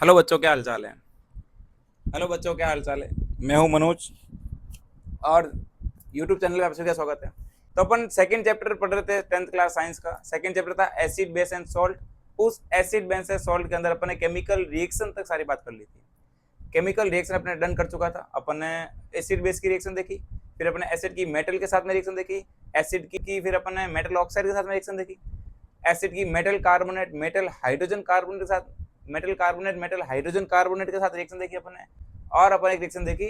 Hello बच्चों, क्या हाल चाल है। हेलो बच्चों, क्या हाल चाल है। मैं हूं मनोज और यूट्यूब चैनल पे आप सभी का स्वागत है। तो अपन सेकंड चैप्टर पढ़ रहे थे 10th क्लास साइंस का। सेकंड चैप्टर था एसिड बेस एंड सॉल्ट। उस एसिड बेस एंड सॉल्ट के अंदर अपन ने केमिकल रिएक्शन तक सारी बात कर ली थी। केमिकल रिएक्शन अपने डन कर चुका था। अपन ने एसिड बेस की रिएक्शन देखी, फिर अपने एसिड की मेटल के साथ में रिएक्शन देखी, एसिड की फिर अपन ने मेटल ऑक्साइड के साथ में रिएक्शन देखी, एसिड की metal carbonate metal hydrogen carbonate के साथ metal carbonate metal hydrogen carbonate के साथ रिएक्शन देखी अपन ने, और अपन एक रिएक्शन देखी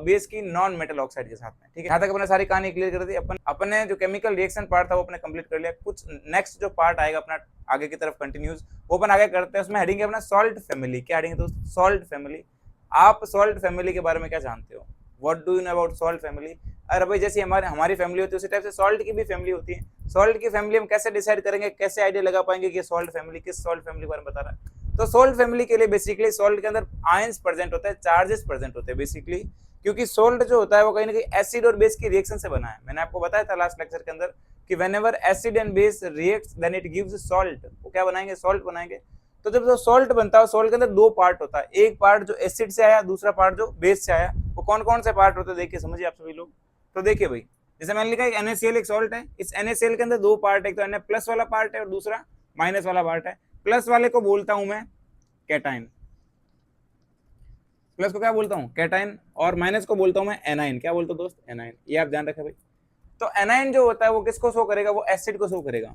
बेस की नॉन मेटल ऑक्साइड के साथ में। ठीक है, यहाँ तक अपने सारी कहानी क्लियर कर दी। अपन ने जो केमिकल रिएक्शन पार्ट था वो अपने कंप्लीट कर लिया। कुछ नेक्स्ट जो पार्ट आएगा अपना आगे की तरफ कंटिन्यूज, वो अपन आगे करते हैं। उसमें हेडिंग है अपना सॉल्ट फैमिली। क्या हेडिंग है दोस्त? Salt family. आप सॉल्ट फैमिली के बारे में क्या जानते हो? What do you know about salt family? अरे भाई, जैसे हमारी फैमिली होती है उसी टाइप से सॉल्ट की भी फैमिली होती है। सॉल्ट की फैमिली हम कैसे डिसाइड करेंगे, कैसे आइडिया लगा पाएंगे कि सॉल्ट फैमिली किस सॉल्ट फैमिली के बारे में बता रहा है? तो सॉल्ट फैमिली के लिए बेसिकली सॉल्ट के अंदर आयंस प्रेजेंट होते हैं, चार्जेस प्रेजेंट होते हैं बेसिकली, क्योंकि सॉल्ट जो होता है वो कहीं ना कहीं एसिड और बेस की रिएक्शन से बना है। मैंने आपको बताया था लास्ट लेक्चर के अंदर कि whenever acid and base reacts then it gives salt. वो क्या बनाएंगे? सॉल्ट बनाएंगे। तो जब जो सॉल्ट बनता है, सॉल्ट के अंदर दो पार्ट होता है, एक पार्ट जो एसिड से आया, दूसरा पार्ट जो बेस से आया। वो कौन कौन से पार्ट होते हैं देखिए, समझिए आप सभी लोग। तो देखिए भाई, जैसे मैंने लिखा है NaCl एक सॉल्ट है। इस NaCl के अंदर दो पार्ट है, एक तो Na प्लस वाला पार्ट है और दूसरा माइनस वाला पार्ट है। प्लस वाले को बोलता हूं मैं कैटाइन, प्लस को क्या बोलता हूं? कैटाइन, और माइनस को बोलता हूं मैं एनाइन। क्या बोलता हूं दोस्त? एनाइन। ये आप ध्यान रखें भाई। तो एनाइन जो होता है वो किसको शो करेगा? वो एसिड को शो करेगा।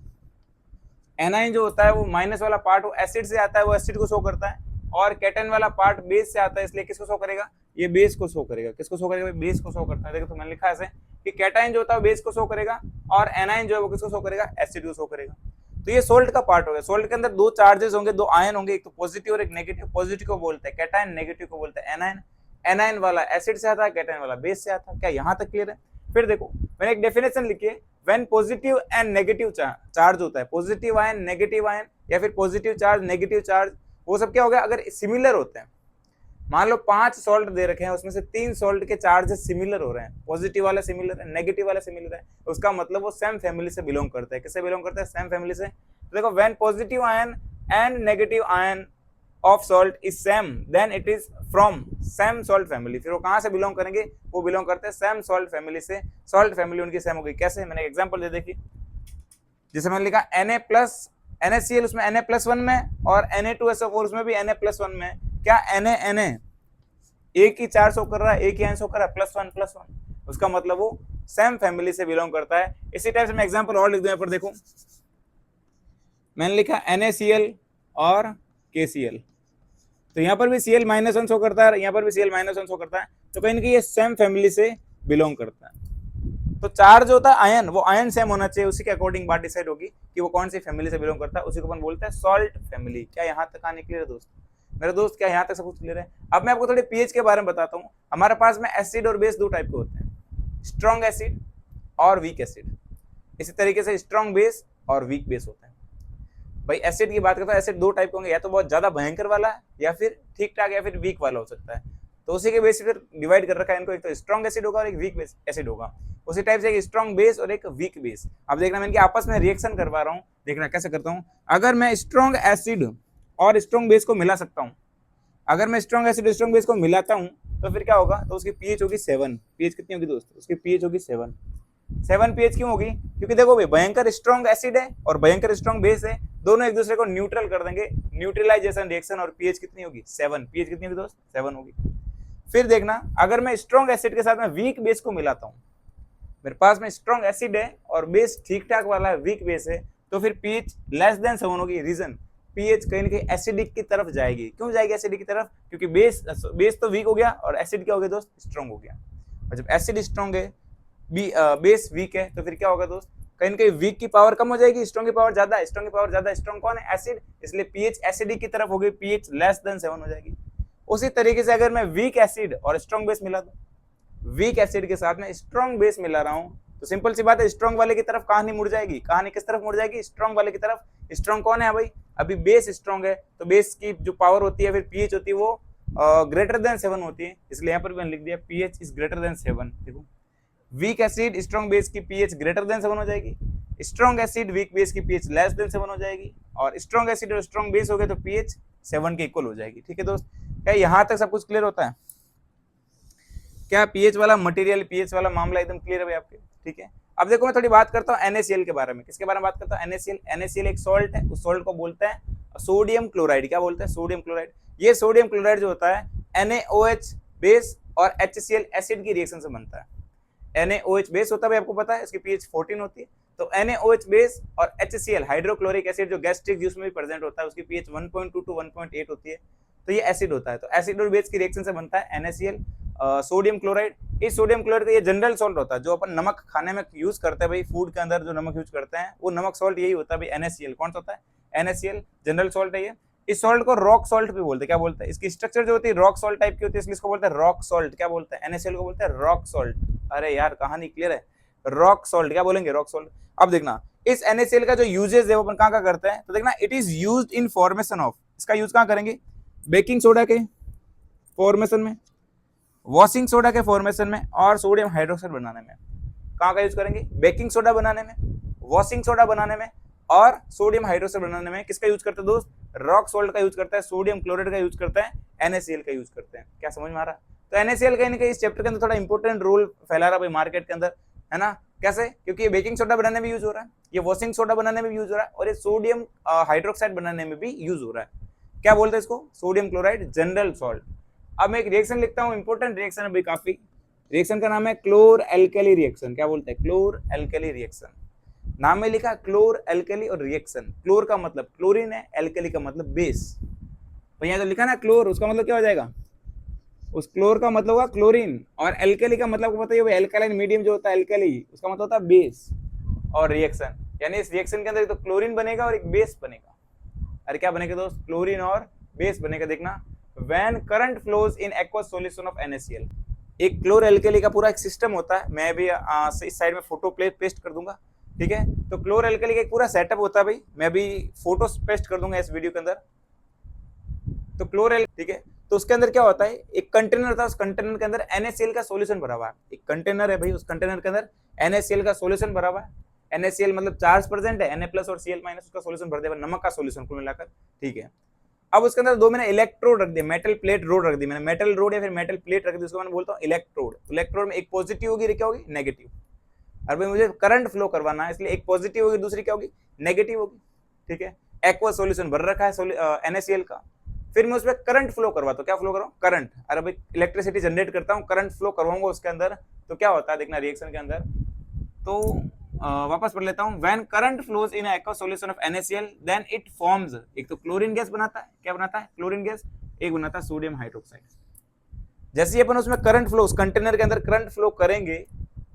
एनाइन जो होता है वो माइनस वाला पार्ट वो एसिड से आता है, वो एसिड को शो करता है। और कैटाइन वाला पार्ट बेस से आता है, इसलिए किसको शो करेगा? ये बेस को शो करेगा। किसको शो करेगा? बेस को शो करता है। देखो तो मैंने लिखा ऐसे कि कैटाइन जो होता है बेस को शो करेगा, और एनाइन जो है वो किसको शो करेगा? एसिड को शो करेगा। तो ये सोल्ट का पार्ट हो गया। सोल्ट के अंदर दो चार्जेस होंगे, दो आयन होंगे, एक तो पॉजिटिव और एक नेगेटिव। पॉजिटिव को बोलते हैं कैटाइन, नेगेटिव को बोलते हैं एनाइन। एनाइन वाला एसिड से आता है, कैटाइन वाला बेस से आता है। क्या यहाँ तक क्लियर है? फिर देखो, मैंने एक डेफिनेशन लिखी है। When positive and negative charge होता है, पॉजिटिव आयन नेगेटिव आयन, या फिर पॉजिटिव चार्ज नेगेटिव चार्ज, वो सब क्या हो गया? अगर सिमिलर होते हैं, मान लो 5 सॉल्ट दे रखे हैं, उसमें से 3 सॉल्ट के चार्जेस सिमिलर हो रहे हैं, पॉजिटिव वाला सिमिलर है, नेगेटिव वाला सिमिलर है, उसका मतलब वो सेम फैमिली से बिलोंग करता है। किससे बिलोंग करता है? सेम फैमिली से। तो देखो, when positive ion and negative ion of salt is same then it is from same salt family. फिर वो कहां से बिलोंग करेंगे? वो बिलोंग करते हैं सेम सॉल्ट फैमिली से। सॉल्ट फैमिली उनकी सेम होगी। कैसे? मैंने एग्जांपल दे देखी। जैसे मैंने लिखा Na प्लस NaCl, उसमें Na+1 में, और Na2SO4 उसमें भी Na+1 में। क्या Na एक ही चार्ज शो कर रहा है, एक ही आयन शो कर रहा है, +1 उसका मतलब वो सेम फैमिली से बिलोंग करता है। इसी टाइप से मैं एग्जांपल और लिख दूं यहाँ पर। देखो, मैंने लिखा NaCl और KCl, तो यहाँ पर भी Cl-1 शो करता है, यहाँ पर भी Cl-1 शो करता है। तो कहीं ना कहीं ये सेम फैमिली से बिलोंग करता है। तो चार्ज होता है आयन, वो आयन सेम होना चाहिए, उसी के अकॉर्डिंग बात डिसाइड होगी कि वो कौन सी फैमिली से बिलोंग करता है। उसी को अपन बोलते हैं सॉल्ट फैमिली। क्या यहाँ तक आने क्लियर है दोस्त? मेरे दोस्त, क्या यहाँ तक सब कुछ क्लियर है? अब मैं आपको थोड़े पीएच के बारे में बताता हूँ। हमारे पास में एसिड और बेस दो टाइप के होते हैं, स्ट्रॉन्ग एसिड और वीक एसिड। इसी तरीके से स्ट्रॉन्ग बेस और वीक बेस होते हैं। भाई एसिड की बात करता है, एसिड दो टाइप के होंगे, या तो बहुत ज्यादा भयंकर वाला, या फिर ठीक ठाक, या फिर वीक वाला हो सकता है। तो उसी के बेसिस पर डिवाइड कर रखा है इनको, एक तो स्ट्रॉन्ग एसिड होगा और एक वीक एसिड होगा। उसी टाइप से एक स्ट्रॉन्ग बेस और एक वीक बेस। अब देखना, मैं इनके आपस में रिएक्शन करवा रहा हूँ, देखना कैसे करता हूँ। अगर मैं स्ट्रॉन्ग एसिड और स्ट्रॉन्ग बेस को मिला सकता हूँ, अगर मैं स्ट्रॉन्ग एसिड स्ट्रॉन्ग बेस को मिलाता हूँ, तो फिर क्या होगा? तो उसकी पीएच होगी 7। पीएच कितनी होगी दोस्त? उसकी पीएच होगी 7। 7 पीएच क्यों होगी? क्योंकि देखो भाई, भयंकर स्ट्रॉन्ग एसिड है और भयंकर स्ट्रॉन्ग बेस है, दोनों एक दूसरे को न्यूट्रल कर देंगे, न्यूट्रलाइजेशन रिएक्शन, और पीएच कितनी होगी? 7। पीएच कितनी होगी दोस्त? 7 होगी। फिर देखना, अगर मैं स्ट्रॉन्ग एसिड के साथ में वीक बेस को मिलाता हूँ, मेरे पास में स्ट्रॉन्ग एसिड है और बेस ठीक ठाक वाला है, वीक बेस है, तो फिर पीएच लेस देन 7 होगी। रीजन, पीएच कहीं ना कहीं एसिडिक की तरफ जाएगी। क्यों जाएगी एसिडिक की तरफ? क्योंकि बेस तो वीक हो गया और एसिड क्या हो गया दोस्त? स्ट्रॉन्ग हो गया। और जब एसिड स्ट्रॉन्ग है, बेस वीक है, तो फिर क्या होगा दोस्त? कहीं ना कहीं वीक की पावर कम हो जाएगी, स्ट्रॉन्ग की पावर ज्यादा है, स्ट्रॉन्ग की पावर ज्यादा, स्ट्रॉन्ग कौन है? एसिड, इसलिए पीएच एसिडिक की तरफ होगी, पीएच लेस देन 7 हो जाएगी। उसी तरीके से अगर मैं वीक एसिड और स्ट्रॉन्ग बेस मिला दूं, वीक एसिड के साथ में स्ट्रॉन्ग बेस मिला रहा हूं, तो सिंपल सी बात है, स्ट्रॉन्ग वाले की तरफ कहानी मुड़ जाएगी। कहानी किस तरफ मुड़ जाएगी? स्ट्रॉन्ग वाले की तरफ। स्ट्रॉन्ग कौन है भाई? अभी बेस स्ट्रॉन्ग है, तो बेस की जो पावर होती है, फिर पीएच होती है, वो ग्रेटर देन 7 होती है, इसलिए यहाँ पर मैंने लिख दिया पीएच इज ग्रेटर देन 7। देखो, वीक एसिड स्ट्रॉन्ग बेस की पीएच ग्रेटर देन 7 हो जाएगी, स्ट्रॉन्ग एसिड वीक बेस की पीएच लेस देन 7 हो जाएगी, और स्ट्रॉन्ग एसिड और स्ट्रॉन्ग बेस हो गए तो पीएच 7 के इक्वल हो जाएगी। ठीक है दोस्त, क्या यहाँ तक सब कुछ क्लियर होता है? क्या पीएच वाला मटेरियल, पीएच वाला मामला एकदम क्लियर है भाई आपके? ठीक है, अब देखो मैं थोड़ी बात करता हूँ NaCl के बारे में। किसके बारे में बात करता हूँ? NaCl। NaCl एक सॉल्ट है, उस सॉल्ट को बोलते हैं सोडियम क्लोराइड। क्या बोलते हैं? Sodium chloride. ये सोडियम क्लोराइड जो होता है NaOH बेस और HCl एसिड की रिएक्शन से बनता है। NaOH बेस होता है भाई, आपको पता है, इसकी pH 14 होती है। तो NaOH बेस और HCl हाइड्रोक्लोरिक एसिड जो गैस्ट्रिक जूस में भी प्रेजेंट होता है, उसकी pH 1.2 to 1.8 होती है। तो ये एसिड होता है। तो एसिड और बेस की रिएक्शन से बनता है NaCl, सोडियम क्लोराइड। इस सोडियम क्लोराइड का ये जनरल सॉल्ट होता है, जो अपन नमक खाने में यूज करते हैं भाई, फूड के अंदर जो नमक यूज करते हैं वो नमक सॉल्ट यही होता है भाई, NaCl। कौन सा होता है? NaCl जनरल सॉल्ट है ये। इस सॉल्ट को रॉक सॉल्ट भी बोलते हैं। क्या बोलते हैं? इसकी स्ट्रक्चर जो होती है रॉक सॉल्ट टाइप की होती है, इसलिए इसको बोलते हैं रॉक सॉल्ट। क्या बोलते हैं? NaCl को बोलते हैं रॉक सॉल्ट। अरे यार कहानी क्लियर है? Rock salt. क्या बोलेंगे? Rock salt. अब देखना इस NaCl का जो यूजेस है वो अपन कहाँ करते हैं, तो देखना it is used in formation of, इसका यूज कहाँ करेंगे? बेकिंग सोडा के फॉर्मेशन में, वॉशिंग सोडा के फॉर्मेशन में और सोडियम हाइड्रोक्साइड बनाने में। कहाँ का यूज करेंगे? बेकिंग सोडा बनाने में, वॉशिंग सोडा बनाने में और सोडियम हाइड्रोक्साइड बनाने में। किसका यूज करते हैं दोस्त? रॉक सॉल्ट का यूज करता है, सोडियम क्लोराइड का यूज करता है, NaCl का यूज करते हैं। क्या समझ में आ रहा है? तो NaCl कहीं ना कहीं इस चैप्टर के अंदर थोड़ा इंपॉर्टेंट रोल फैला रहा है भाई मार्केट के अंदर, है ना? कैसे? क्योंकि ये बेकिंग सोडा बनाने में यूज हो रहा है, ये वॉशिंग सोडा बनाने में भी यूज हो रहा है और ये सोडियम हाइड्रोक्साइड बनाने में भी यूज हो रहा है। क्या बोलते हैं इसको? Sodium chloride general salt. अब मैं एक रिएक्शन लिखता हूँ, इंपॉर्टेंट रिएक्शन है भाई काफी। रिएक्शन का नाम है क्लोर एल्कली रिएक्शन। क्या बोलते हैं? क्लोर एल्कली रिएक्शन। नाम में लिखा क्लोर एल्कली और रिएक्शन। क्लोर का मतलब क्लोरीन है, एल्कली का मतलब बेस। तो यहाँ जो लिखा ना क्लोर, उसका मतलब क्या हो जाएगा? उस क्लोर का मतलब होगा क्लोरीन, और एल्कली का मतलब को बताइए भाई, एल्कलाइन मीडियम जो होता है एल्कली, उसका मतलब होता है बेस। और रिएक्शन यानी इस रिएक्शन के अंदर तो क्लोरीन बनेगा और एक बेस बनेगा। अरे क्या बनेगा दोस्त? क्लोरीन और बेस बनेगा। देखना when current flows in aqueous solution of NaCl, एक क्लोर एल्कली का पूरा एक सिस्टम होता है। मैं भी इस साइड में फोटो पेस्ट कर दूंगा। ठीक है, तो क्लोर एल्कली का एक पूरा सेटअप होता है भाई, मैं भी फोटो पेस्ट कर दूंगा इस वीडियो के अंदर। तो क्लोर एल्कली, ठीक है, तो उसके अंदर क्या होता है? एक कंटेनर था, उस कंटेनर के अंदर NaCl का सॉल्यूशन भरा हुआ है। एक कंटेनर है भाई, उस कंटेनर के अंदर NaCl का सॉल्यूशन भरा हुआ है। NaCl मतलब चार्ज प्रेजेंट है, Na प्लस और Cl माइनस, उसका सॉल्यूशन भर देगा, नमक का सॉल्यूशन कुल मिलाकर। ठीक है, अब उसके अंदर दो मैंने इलेक्ट्रोड रख दिया, मेटल प्लेट रोड रख दी मैंने, मेटल रोड या फिर मेटल प्लेट रख दी, उसको मैंने बोलता हूँ इलेक्ट्रोड। इलेक्ट्रोड में एक पॉजिटिव होगी, क्या होगी? नेगेटिव। और भाई मुझे करंट फ्लो करवाना है, इसलिए एक पॉजिटिव होगी, दूसरी क्या होगी? नेगेटिव होगी। ठीक है, एक्वा सॉल्यूशन भर रखा है NaCl का, फिर मैं उसमें करंट फ्लो करवाता हूँ। क्या फ्लो कराऊँ? करंट। अरे भाई इलेक्ट्रिसिटी जनरेट करता हूँ, करंट फ्लो करवाऊंगा उसके अंदर, तो क्या होता है देखना रिएक्शन के अंदर। तो वापस पढ़ लेता हूं। When current flows in an aqueous solution of NaCl, then it forms, एक तो क्लोरीन गैस बनाता है। क्या बनाता है? Chlorine gas. एक बनाता है सोडियम हाइड्रोक्साइड। जैसे ही अपन उसमें करंट फ्लो, उस कंटेनर के अंदर करंट फ्लो करेंगे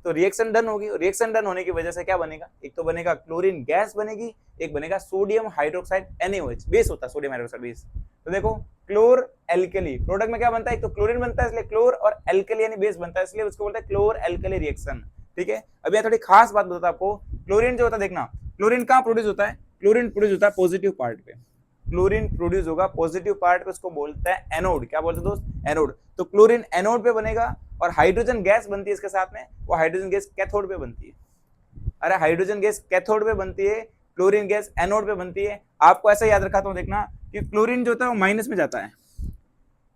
तो रिएक्शन डन होगी, और रिएक्शन डन होने की वजह से क्या बनेगा? एक तो बनेगा क्लोरीन गैस बनेगी, एक बनेगा सोडियम हाइड्रोक्साइड NaOH बेस होता है, सोडियम हाइड्रोक्साइड बेस। तो देखो क्लोर एल्कली प्रोडक्ट में क्या बनता है? एक तो क्लोरीन बनता है इसलिए क्लोर, और एल्कली यानी बेस बनता है इसलिए उसको बोलते हैं क्लोर एल्कली रिएक्शन। ठीक है, अभी यहाँ थोड़ी खास बात बताता आपको। क्लोरीन जो होता है, देखना क्लोरीन कहाँ प्रोड्यूस होता है? क्लोरीन प्रोड्यूस होता है पॉजिटिव पार्ट पे। क्लोरीन प्रोड्यूस होगा पॉजिटिव पार्ट पे, उसको बोलते हैं एनोड। क्या बोलते हैं दोस्त? एनोड। तो क्लोरीन एनोड पे बनेगा, और हाइड्रोजन गैस बनती है इसके साथ में, वो हाइड्रोजन गैस कैथोड पे बनती है। अरे हाइड्रोजन गैस कैथोड पे बनती है, क्लोरीन गैस एनोड पे बनती है। आपको ऐसा याद रखा तो देखना कि क्लोरीन जो होता है वो माइनस में जाता है,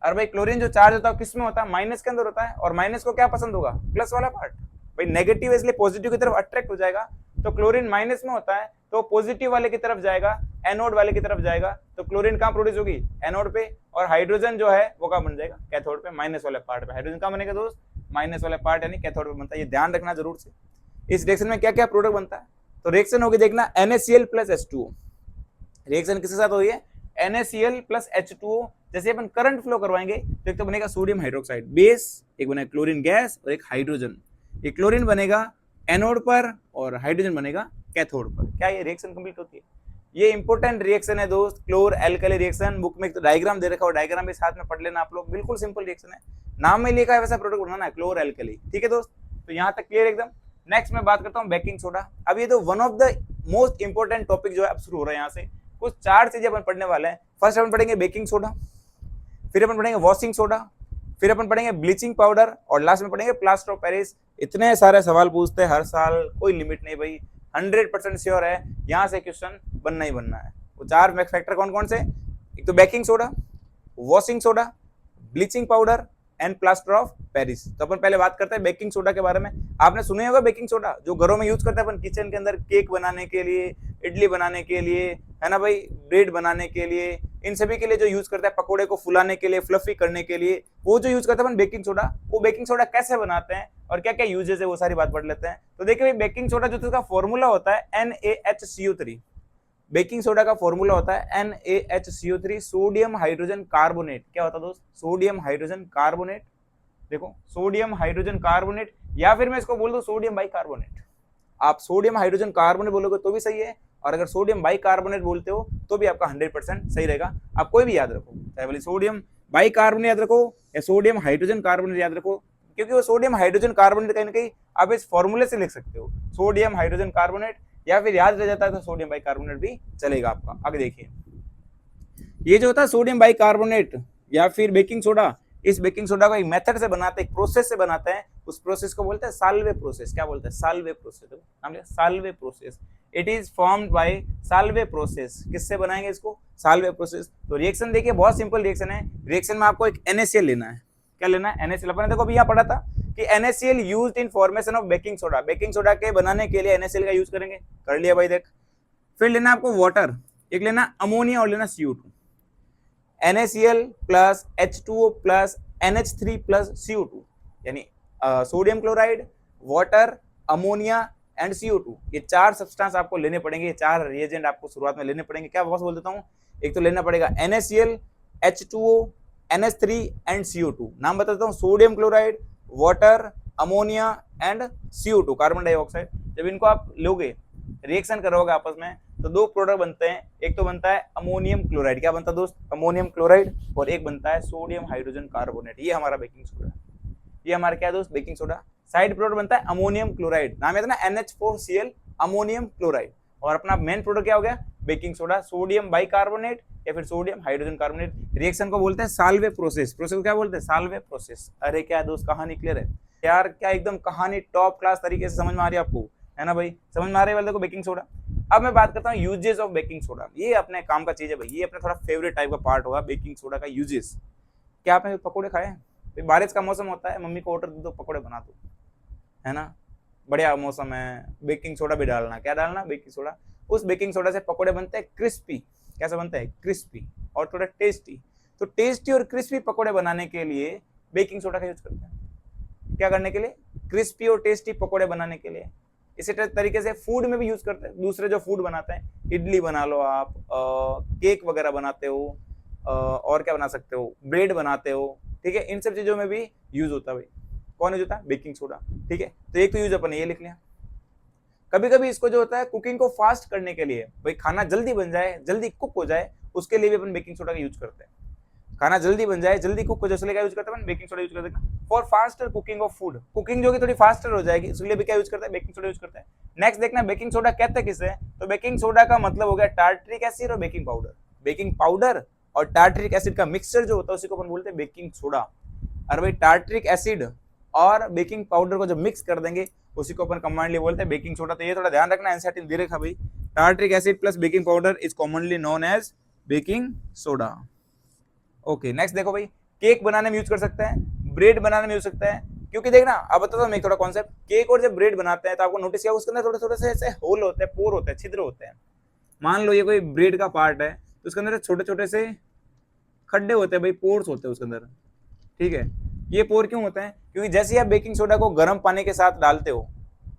और भाई क्लोरीन जो चार्ज होता है किस में होता है? माइनस के अंदर होता है, और माइनस को क्या पसंद होगा? प्लस वाला पार्ट। भाई नेगेटिव इसलिए पॉजिटिव की तरफ अट्रैक्ट हो जाएगा, तो क्लोरीन माइनस में होता है तो पॉजिटिव वाले की तरफ जाएगा, एनोड वाले की तरफ जाएगा। तो क्लोरीन कहाँ प्रोड्यूस होगी? एनोड पे, और हाइड्रोजन जो है वो कहाँ बन जाएगा? कैथोड पे, माइनस वाले पार्ट पे। हाइड्रोजन कहाँ बनेगा दोस्त? माइनस वाले पार्ट यानी कैथोड पे बनता है। ये ध्यान रखना जरूर से। इस रिएक्शन में क्या क्या प्रोडक्ट बनता है? तो रिएक्शन होगी देखना NaCl प्लस H2O। रिएक्शन किसके साथ हुई है? NaCl plus H2O। जैसे अपन करंट फ्लो करवाएंगे तो एक तो बनेगा सोडियम हाइड्रोक्साइड बेस, एक बनेगा क्लोरीन गैस, और एक हाइड्रोजन। ये क्लोरीन बनेगा एनोड पर और हाइड्रोजन बनेगा कैथोड पर। क्या ये रिएक्शन कंप्लीट होती है? ये इंपॉर्टेंट रिएक्शन है दोस्त, क्लोर एल्कली रिएक्शन। बुक में एक तो डायग्राम दे रखा हो, डायग्राम भी साथ में पढ़ लेना आप लोग। बिल्कुल सिंपल रिएक्शन है, नाम में लिखा है वैसा प्रोडक्ट बनाना है, क्लोर एल्कली। ठीक है दोस्त, तो यहाँ तक क्लियर एकदम। नेक्स्ट मैं बात करता हूँ बेकिंग सोडा। अब ये तो one of the most important topic जो है अब शुरू हो रहा है। यहाँ से कुछ 4 चीजें अपन पढ़ने वाले हैं। फर्स्ट अपन पढ़ेंगे बेकिंग सोडा, फिर अपन पढ़ेंगे वॉशिंग सोडा, फिर अपन पढ़ेंगे ब्लीचिंग पाउडर, और लास्ट में पढ़ेंगे प्लास्टर ऑफ पेरिस। इतने सारे सवाल पूछते हैं हर साल, कोई लिमिट नहीं भाई, 100% श्योर है यहाँ से क्वेश्चन बनना ही बनना है। वो 4 फैक्टर कौन कौन से? एक तो baking soda, washing soda, bleaching powder and plaster of Paris. तो अपन पहले बात करते हैं बेकिंग सोडा के बारे में। आपने सुने होगा बेकिंग सोडा, जो घरों में यूज करते हैं अपन किचन के अंदर, केक बनाने के लिए, इडली बनाने के लिए, है ना भाई, ब्रेड बनाने के लिए, इन सभी के लिए जो यूज करते हैं, पकोड़े को फुलाने के लिए, फ्लफी करने के लिए, वो जो यूज करते हैं अपन बेकिंग सोडा, वो बेकिंग सोडा कैसे बनाते हैं और क्या क्या यूजेस है वो सारी बात पढ़ लेते हैं। तो देखिए भाई, बेकिंग सोडा जो उसका फॉर्मूला होता है NaHCO3। बेकिंग सोडा का फॉर्मूला होता है NaHCO3, सोडियम हाइड्रोजन कार्बोनेट। क्या होता है दोस्त? Sodium hydrogen carbonate. देखो, सोडियम हाइड्रोजन कार्बोनेट, या फिर मैं इसको बोल दूं सोडियम बाइकार्बोनेट। आप सोडियम हाइड्रोजन कार्बोनेट बोलोगे तो भी सही है, और अगर सोडियम बाइकार्बोनेट बोलते हो तो भी आपका 100% सही रहेगा। आप कोई भी याद रखो, चाहे बोले सोडियम बाइकार्बोनेट याद रखो या सोडियम हाइड्रोजन कार्बोनेट याद रखो, क्योंकि वो सोडियम हाइड्रोजन कार्बोनेट कहीं ना कहीं आप इस फॉर्मूले से लिख सकते हो, सोडियम हाइड्रोजन कार्बोनेट, या फिर याद रह जाता है तो सोडियम बाइकार्बोनेट भी चलेगा आपका। आगे देखिए, ये जो होता है सोडियम बाइकार्बोनेट या फिर बेकिंग सोडा, इस बेकिंग सोडा को एक मेथड से बनाते हैं, एक प्रोसेस से बनाते हैं। उस प्रोसेस को बोलते हैं साल्वे प्रोसेस। क्या बोलते हैं? Solvay process. नाम लिया, Solvay process. It is formed by Solvay process. किससे बनाएंगे इसको? Solvay process. तो रिएक्शन देखिए, बहुत सिंपल रिएक्शन है। रिएक्शन में आपको एक NaCl लेना है। क्या लेना है? NaCl। अपन ने देखो अभी यहाँ पढ़ा था कि NaCl used in formation of baking soda. Baking soda के बनाने के लिए NaCl का यूज करेंगे। कर लिया भाई, देख। फिर लेना आपको वाटर, एक लेना अमोनिया और लेना CO2। NaCl plus H2O plus NH3 plus CO2, यानी sodium chloride, water, ammonia and CO2। ये चार सब्सटेंस आपको लेने पड़ेंगे, ये चार रिएजेंट आपको शुरुआत में लेने पड़ेंगे। क्या बस बोल देता हूँ, एक तो लेना पड़ेगा NaCl, H2O, NH3 and CO2। नाम बताता हूँ, sodium chloride, water, ammonia and CO2, carbon dioxide. जब इनको आप लोगे, रिएक्शन करोगे आपस में, तो दो प्रोडक्ट बनते हैं। एक तो बनता है अमोनियम क्लोराइड। क्या बनता है दोस्त? Ammonium chloride. और एक बनता है सोडियम हाइड्रोजन कार्बोनेट। ये हमारा बेकिंग सोडा, ये हमारा क्या दोस्त? Baking soda. साइड प्रोडक्ट बनता है अमोनियम क्लोराइड, नाम है ना NH4Cl, अमोनियम क्लोराइड। और अपना मेन प्रोडक्ट क्या हो गया? बेकिंग सोडा, सोडियम बाइकार्बोनेट या फिर सोडियम हाइड्रोजन कार्बोनेट। रिएक्शन को बोलते हैं साल्वे प्रोसेस। प्रोसेस को क्या बोलते हैं? Solvay process. अरे क्या दोस्त, कहानी क्लियर है यार? क्या एकदम कहानी टॉप क्लास तरीके से समझ में आ रही है आपको, है ना भाई? समझ में आ रही है? देखो बेकिंग सोडा। अब मैं बात करता हूँ यूजेस ऑफ बेकिंग सोडा। ये अपने काम का चीज है भाई, ये अपना थोड़ा फेवरेट टाइप का पार्ट होगा बेकिंग सोडा का यूजेस। क्या आपने पकोड़े खाए? बारिश का मौसम होता है, मम्मी को ऑर्डर दे दो पकोड़े बना दो, है ना, बढ़िया मौसम है, बेकिंग सोडा भी डालना। क्या डालना? Baking soda. उस बेकिंग सोडा से पकोड़े बनते हैं क्रिस्पी। कैसे बनते हैं? क्रिस्पी और थोड़ा टेस्टी। तो टेस्टी और क्रिस्पी पकोड़े बनाने के लिए बेकिंग सोडा का यूज करते हैं। क्या करने के लिए? क्रिस्पी और टेस्टी पकोड़े बनाने के लिए। इसी तरीके से फूड में भी यूज करते हैं। दूसरे जो फूड बनाते हैं, इडली बना लो आप, केक वगैरह बनाते हो, और क्या बना सकते हो, ब्रेड बनाते हो, ठीक है, इन सब चीजों में भी यूज होता है भाई। कौन यूज होता है? Baking soda. ठीक है, तो एक तो यूज अपन ये लिख लिया। कभी कभी इसको जो होता है कुकिंग को फास्ट करने के लिए, भाई खाना जल्दी बन जाए, जल्दी कुक हो जाए, उसके लिए भी अपन बेकिंग सोडा का यूज करते हैं। खाना जल्दी बन जाए, जल्दी कुक हो जाए, उसके लिए क्या यूज करते हैं? बेकिंग सोडा यूज करते हैं। For faster cooking of food, cooking जो कि थोड़ी फास्टर हो जाएगी, उसके लिए भी क्या यूज करते हैं? बेकिंग सोडा यूज करते हैं। नेक्स्ट देखना, बेकिंग सोडा कहते हैं किसे? तो बेकिंग सोडा का मतलब हो गया टार्टरिक एसिड और बेकिंग पाउडर। बेकिंग पाउडर और टार्टरिक एसिड का मिक्सचर जो होता है उसी को अपन बोलते हैं बेकिंग सोडा। और भाई टार्टरिक एसिड और बेकिंग पाउडर को जब मिक्स कर देंगे उसी को अपन कॉमनली बोलते हैं बेकिंग सोडा। तो ये थोड़ा ध्यान रखना, एनसीईआरटी दे रखा भाई, tartaric acid plus baking powder is commonly known as baking soda. Okay, next देखो भाई, केक बनाने में यूज कर सकते हैं, ब्रेड बनाने में यूज सकते हैं। क्योंकि देखना, अब बताता हूँ मैं थोड़ा कॉन्सेप्ट। केक और जब ब्रेड बनाते हैं तो आपको नोटिस किया उसके अंदर थोड़े थोड़े से ऐसे होल होते हैं, पोर होते हैं, छिद्र होते हैं। मान लो ये कोई ब्रेड का पार्ट है तो उसके अंदर छोटे छोटे से खड्डे होते हैं भाई, पोर्स होते हैं उसके अंदर। ठीक है, ये पोर क्यों होते हैं? क्योंकि जैसे ही आप बेकिंग सोडा को गर्म पानी के साथ डालते हो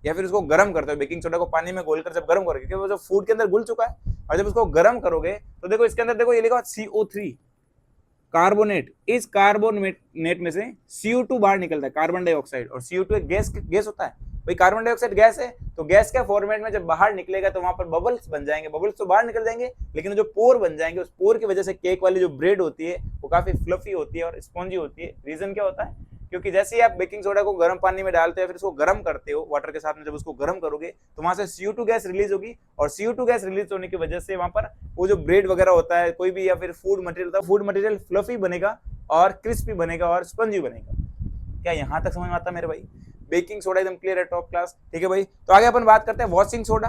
या फिर उसको गर्म करते हो, बेकिंग सोडा को पानी में घोलकर जब गर्म करोगे, क्योंकि वो जो फूड के अंदर घुल चुका है, और जब उसको गर्म करोगे तो देखो इसके अंदर देखो ये लिखा CO3 कार्बोनेट। इस कार्बोनेट में से CO2 बाहर निकलता है, कार्बन डाइऑक्साइड। और CO2 एक गैस होता है भाई, कार्बन डाइऑक्साइड गैस है, तो गैस के फॉर्मेट में जब बाहर निकलेगा तो वहां पर बबल्स बन जाएंगे। बबल्स तो बाहर निकल जाएंगे, लेकिन जो पोर बन जाएंगे, उस पोर की वजह से केक वाली जो ब्रेड होती है वो काफी फ्लफी होती है और स्पॉन्जी होती है। रीजन क्या होता है? क्योंकि जैसे ही आप बेकिंग सोडा को गर्म पानी में डालते हो, फिर उसको गर्म करते हो वाटर के साथ में, जब उसको गर्म करोगे तो वहां से CO2 गैस रिलीज होगी, और CO2 गैस रिलीज होने की वजह से वहां पर वो जो ब्रेड वगैरह होता है, कोई भी या फिर फूड मटेरियल होता है, फूड मटेरियल फ्लफी बनेगा और क्रिस्पी बनेगा और स्पंजी बनेगा। क्या यहां तक समझ में आता है मेरे भाई? बेकिंग सोडा एकदम क्लियर है, टॉप क्लास। ठीक है भाई, तो आगे अपन बात करते हैं washing soda.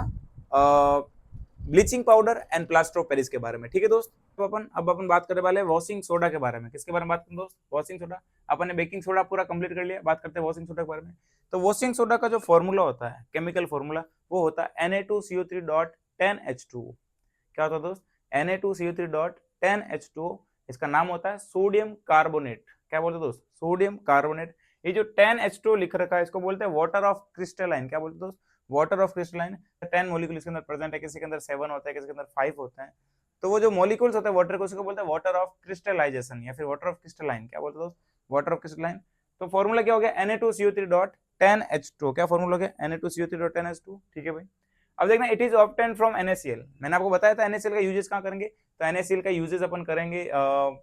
Bleaching powder and plaster of Paris के बारे में। ठीक है दोस्त, अब अपन बात करने वाले हैं वॉशिंग सोडा के बारे में। किसके बारे में बात करें दोस्त? Washing soda. अपन ने बेकिंग सोडा पूरा कंप्लीट कर लिया, बात करते हैं वॉशिंग सोडा के बारे में। तो वॉशिंग सोडा का जो फॉर्मूला होता है, केमिकल फॉर्मूला, वो होता है Na2CO3.10H2। क्या होता है दोस्त? Na2CO3.10H2। इसका नाम होता है सोडियम कार्बोनेट। क्या बोलते हैं दोस्त? Sodium carbonate. ये जो 10H2 लिख रखा है इसको बोलते हैं वाटर ऑफ क्रिस्टलाइन। क्या बोलते हैं दोस्त? Water of crystalline. 10 मॉलिक्यूल इसके अंदर प्रेजेंट है, किसी के अंदर 7 होता है, किसी के अंदर 5 होता है। तो वो जो मॉलिक्यूल्स होते हैं वाटर को, उसको बोलते हैं वाटर ऑफ क्रिस्टलाइजेशन या फिर वाटर ऑफ क्रिस्टलाइन। क्या बोलते हैं दोस्त? Water of crystalline. तो फॉर्मूला क्या हो गया? Na2CO3.10H2। क्या फॉर्मूला हो गया? Na2CO3.10H2। ठीक है भाई। अब देखना, it is obtain from NaCl। मैंने आपको बताया था NaCl का यूजेस कहाँ करेंगे। तो NaCl का यूजेस अपन करेंगे